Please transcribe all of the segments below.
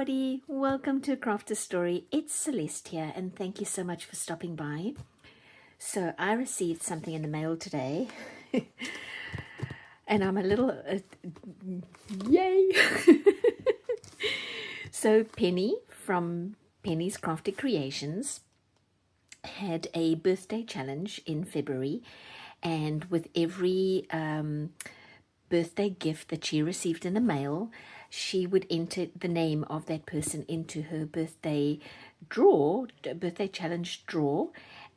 everybody, welcome to Crafter Story. It's Celeste here and thank you so much for stopping by. So I received something in the mail today and I'm a little yay. So Penny from Penny's Crafted Creations had a birthday challenge in February, and with every birthday gift that she received in the mail, she would enter the name of that person into her birthday challenge draw.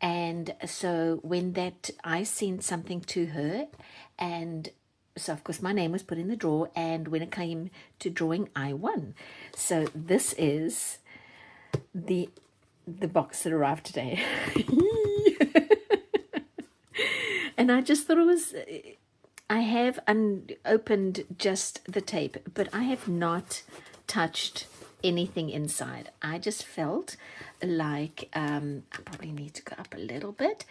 And so when that, I sent something to her, and so of course my name was put in the draw, and when it came to drawing, I won. So this is the box that arrived today. And I just thought it was, I have unopened just the tape, but I have not touched anything inside. I just felt like, I probably need to go up a little bit.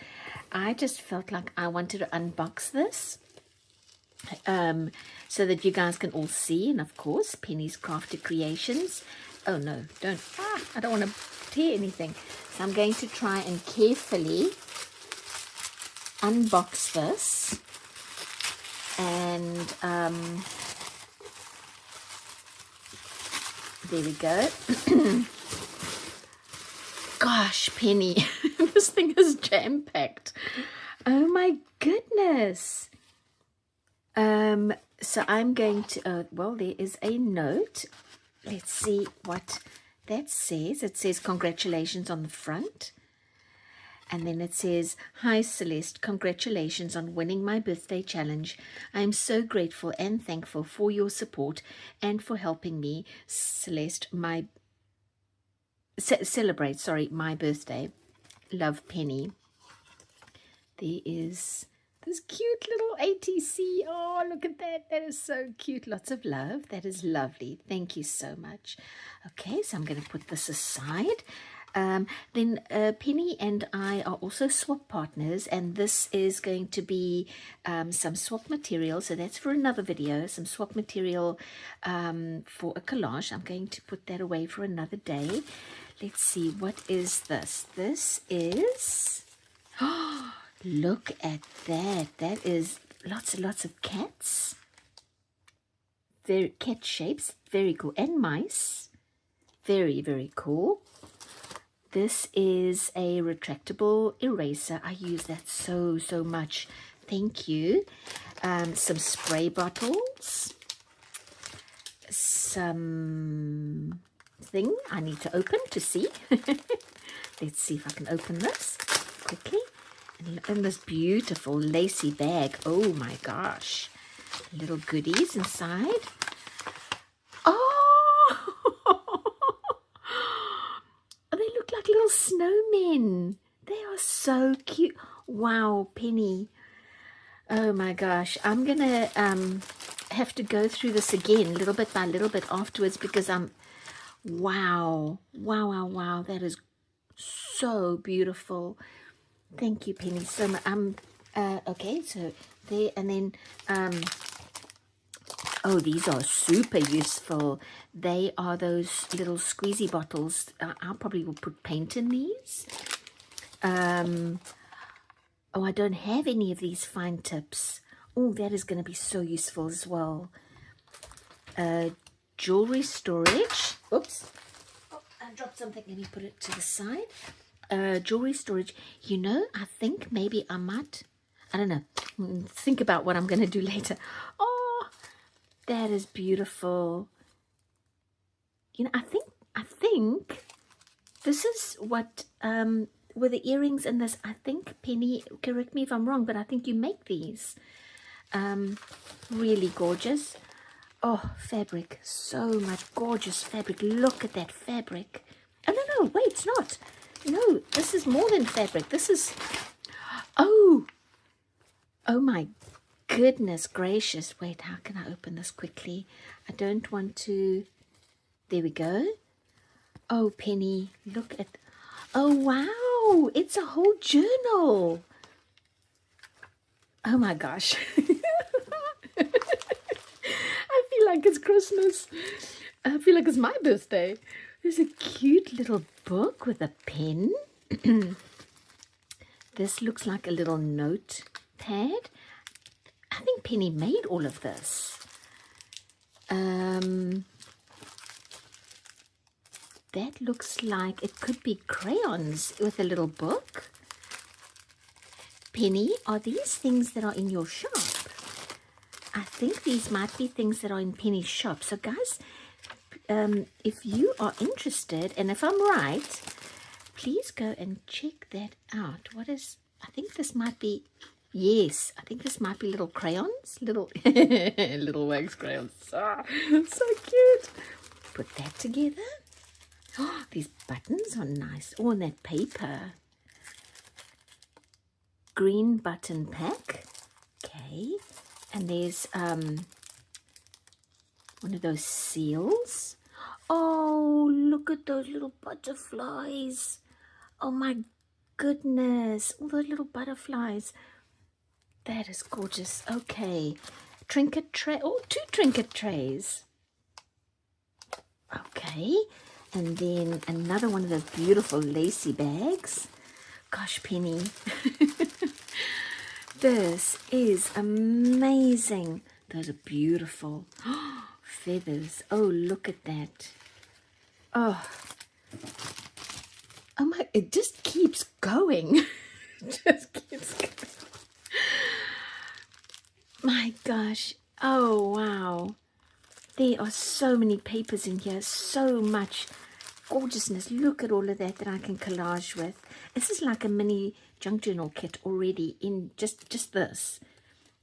I just felt like I wanted to unbox this so that you guys can all see. And of course, Penny's Crafted Creations. Oh no, I don't want to tear anything. So I'm going to try and carefully unbox this. And there we go. Gosh, Penny, this thing is jam-packed. Oh my goodness. So I'm going to, well, there is a note. Let's see what that says. It says congratulations on the front. And then it says, "Hi Celeste, congratulations on winning my birthday challenge. I am so grateful and thankful for your support and for helping me celebrate my birthday. Love, Penny." There is this cute little ATC. Oh, look at that. That is so cute. Lots of love. That is lovely. Thank you so much. Okay, so I'm going to put this aside. Then Penny and I are also swap partners, and this is going to be some swap material. So that's for another video, some swap material for a collage. I'm going to put that away for another day. Let's see, what is this? This is, oh, look at that. That is lots and lots of cats. Cat shapes, very cool. And mice, very, very cool. This is a retractable eraser. I use that so much. Thank you. Some spray bottles. Some thing I need to open to see. Let's see if I can open this quickly. And this beautiful lacy bag. Oh my gosh. Little goodies inside. Like little snowmen. They are so cute. Wow, Penny. Oh my gosh. I'm gonna have to go through this again little bit by little bit afterwards, because wow, that is so beautiful. Thank you, Penny, so much. Okay, so there, and then oh, these are super useful. They are those little squeezy bottles. I probably will put paint in these. Oh, I don't have any of these fine tips. Oh, that is going to be so useful as well. Jewelry storage. Oops. Oh, I dropped something. Let me put it to the side. Jewelry storage. You know, I think maybe I might, I don't know, think about what I'm going to do later. Oh, that is beautiful. You know, I think this is what, with the earrings and this, I think, Penny, correct me if I'm wrong, but I think you make these. Really gorgeous. Oh, fabric, so much gorgeous fabric. Look at that fabric. Oh, no, wait, it's not. No, this is more than fabric. This is, oh my goodness gracious. Wait, how can I open this quickly? I don't want to. There we go. Oh, Penny, look at, oh wow, it's a whole journal. Oh my gosh. I feel feel like it's Christmas. I feel like it's my birthday. There's a cute little book with a pen. This looks like a little notepad. I think Penny made all of this. That looks like it could be crayons with a little book. Penny, are these things that are in your shop? I think these might be things that are in Penny's shop. So guys, if you are interested, and if I'm right, please go and check that out. What is, I think this might be, yes, I think this might be little crayons, little little wax crayons. Oh, so cute. Put that together. Oh, these buttons are nice. Oh, and that paper. Green button pack. Okay. And there's one of those seals. Oh, look at those little butterflies. Oh my goodness. All those little butterflies. That is gorgeous. Okay. Trinket tray. Oh, 2 trinket trays. Okay. And then another one of those beautiful lacy bags. Gosh, Penny. This is amazing. Those are beautiful. Feathers. Oh, look at that. Oh my, it just keeps going. It just keeps going. My gosh. Oh, wow. There are so many papers in here. So much gorgeousness. Look at all of that I can collage with. This is like a mini junk journal kit already in just this.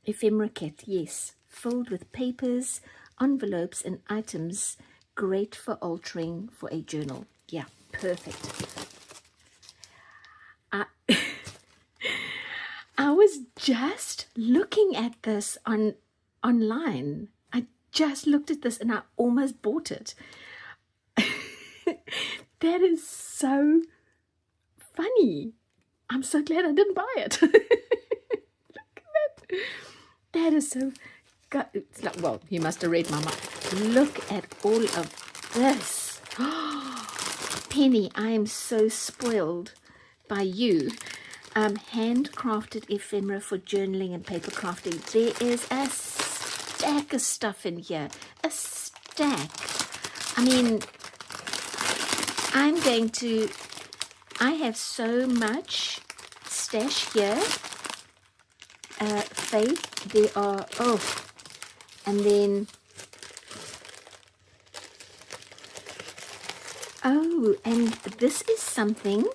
Ephemera kit, yes. Filled with papers, envelopes and items. Great for altering for a journal. Yeah, perfect. I was just looking at this online. I just looked at this and I almost bought it. That is so funny. I'm so glad I didn't buy it. Look at that. That is so... It's like, well, you must have read my mind. Look at all of this. Penny, I am so spoiled by you. Handcrafted ephemera for journaling and paper crafting. There is a stack of stuff in here. A stack. I mean, I have so much stash here. Faith, there are, and then, and this is something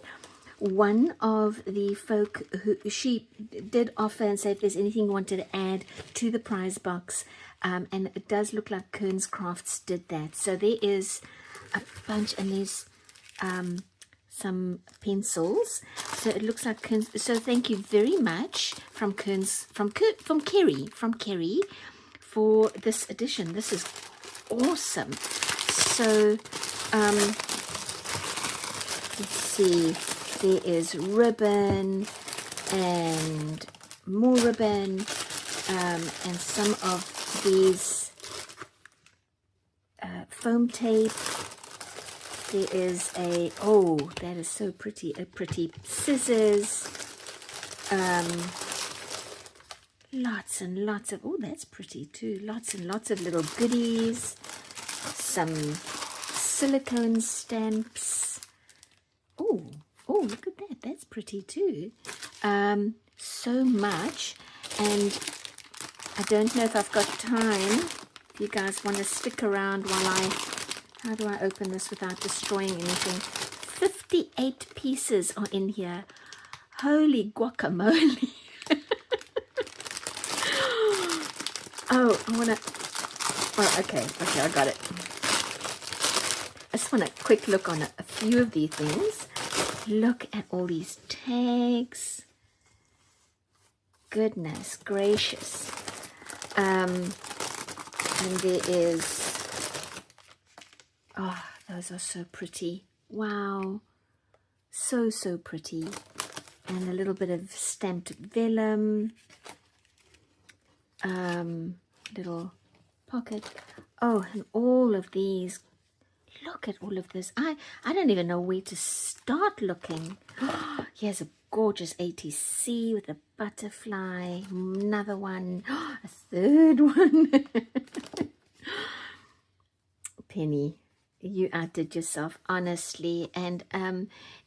one of the folk who she did offer and say if there's anything you wanted to add to the prize box, and it does look like Kern's Crafts did that. So there is a bunch, and there's some pencils. So it looks like Kern's. So thank you very much from Kern's, from Kerry for this edition. This is awesome. So let's see. There is ribbon and more ribbon, and some of these foam tape. There is a, that is so pretty, a pretty scissors, lots and lots of, that's pretty too, lots and lots of little goodies, some silicone stamps. Look at that, that's pretty too. So much, and I don't know if I've got time. If you guys want to stick around while how do I open this without destroying anything? 58 pieces are in here. Holy guacamole. Okay, I got it. I just want a quick look on a few of these things. Look at all these tags. Goodness gracious. And there is, those are so pretty. Wow. So pretty. And a little bit of stamped vellum. Little pocket. Oh, and all of these. Look at all of this. I don't even know where to start looking. Here's a gorgeous ATC with a butterfly. Another one. A third one. Penny, you outdid yourself, honestly. And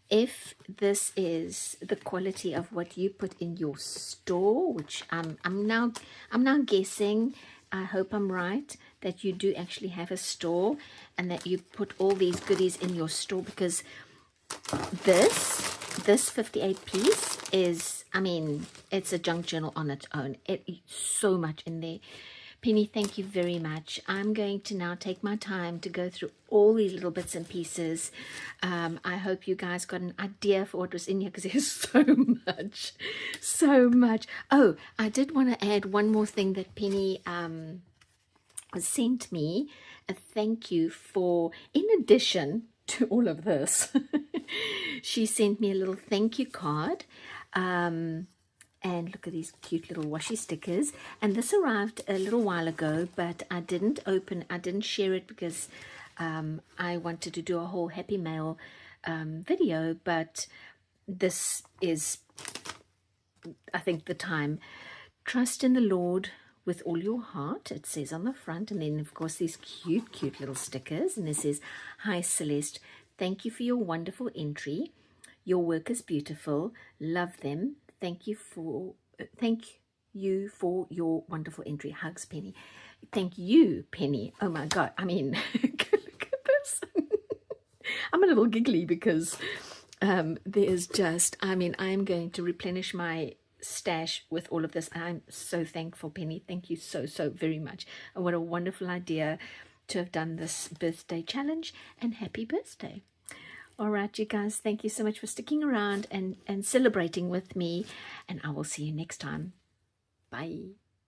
if this is the quality of what you put in your store, which I'm now guessing, I hope I'm right, that you do actually have a store and that you put all these goodies in your store, because this 58 piece is, I mean, it's a junk journal on its own. It's so much in there. Penny, thank you very much. I'm going to now take my time to go through all these little bits and pieces. I hope you guys got an idea for what was in here, because there's so much, so much. Oh, I did want to add one more thing that Penny sent me. A thank you for, in addition to all of this, she sent me a little thank you card. And look at these cute little washi stickers. And this arrived a little while ago, but I didn't share it because I wanted to do a whole Happy Mail video. But this is, I think, the time. Trust in the Lord with all your heart, it says on the front. And then, of course, these cute little stickers. And this says, hi, Celeste. Thank you for your wonderful entry. Your work is beautiful. Love them. Thank you for your wonderful entry. Hugs, Penny. Thank you, Penny. Oh my God. I mean, look at this. I'm a little giggly because there's just, I mean, I'm going to replenish my stash with all of this. I'm so thankful, Penny. Thank you so very much. And what a wonderful idea to have done this birthday challenge, and happy birthday. All right, you guys, thank you so much for sticking around and celebrating with me, and I will see you next time. Bye.